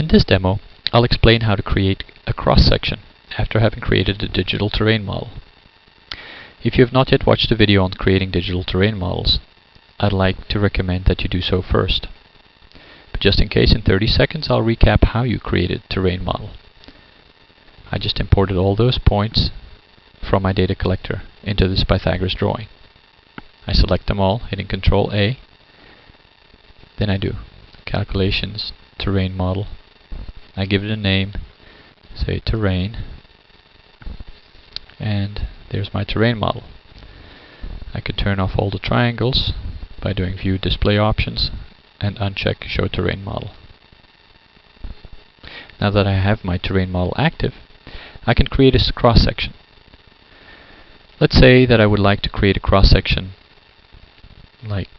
In this demo, I'll explain how to create a cross-section after having created a digital terrain model. If you have not yet watched the video on creating digital terrain models, I'd like to recommend that you do so first. But just in case, in 30 seconds I'll recap how you created a terrain model. I just imported all those points from my data collector into this Pythagoras drawing. I select them all, hitting Ctrl A. Then I do calculations, terrain model. I give it a name, say terrain, and there's my terrain model. I could turn off all the triangles by doing View Display Options and uncheck Show Terrain Model. Now that I have my terrain model active, I can create a cross-section. Let's say that I would like to create a cross-section like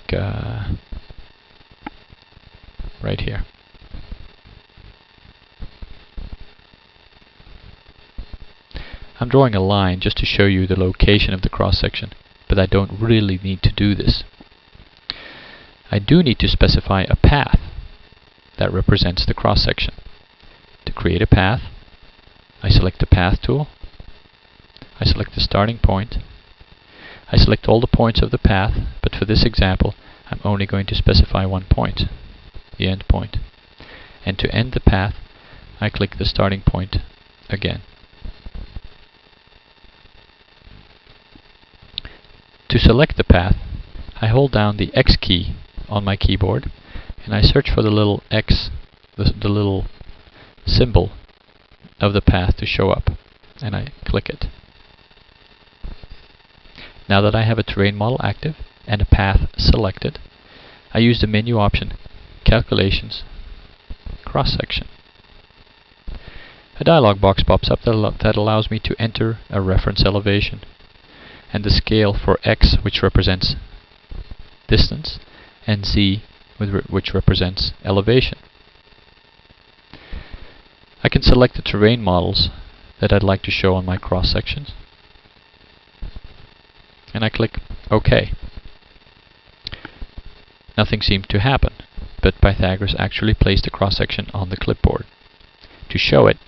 right here. I'm drawing a line just to show you the location of the cross-section, but I don't really need to do this. I do need to specify a path that represents the cross-section. To create a path, I select the Path tool, I select the starting point, I select all the points of the path, but for this example I'm only going to specify one point, the end point. And to end the path, I click the starting point again. To select the path, I hold down the X key on my keyboard and I search for the little X, the little symbol of the path to show up, and I click it. Now that I have a terrain model active and a path selected, I use the menu option Calculations, Cross-Section. A dialog box pops up that allows me to enter a reference elevation and the scale for X, which represents distance, and Z, which represents elevation. I can select the terrain models that I'd like to show on my cross-sections, and I click OK. Nothing seemed to happen, but Pythagoras actually placed the cross-section on the clipboard. To show it,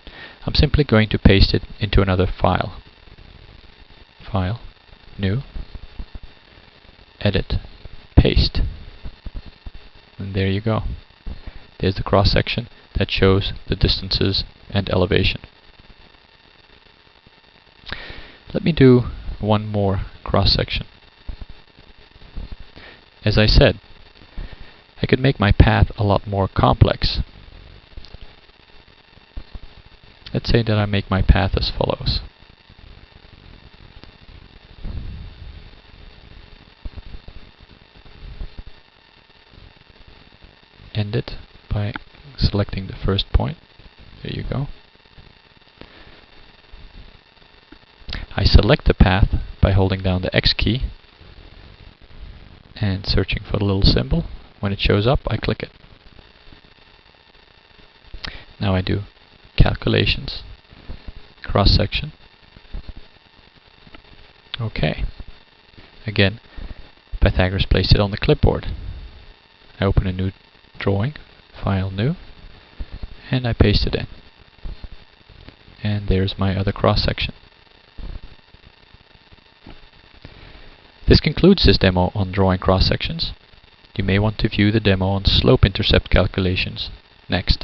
I'm simply going to paste it into another file. File, New, Edit, Paste. And there you go. There's the cross-section that shows the distances and elevation. Let me do one more cross-section. As I said, I could make my path a lot more complex. Let's say that I make my path as follows. End it by selecting the first point. There you go. I select the path by holding down the X key and searching for the little symbol. When it shows up, I click it. Now I do Calculations, Cross-Section. OK. Again, Pythagoras placed it on the clipboard. I open a new drawing, File, New, and I paste it in. And there's my other cross-section. This concludes this demo on drawing cross-sections. You may want to view the demo on slope intercept calculations next.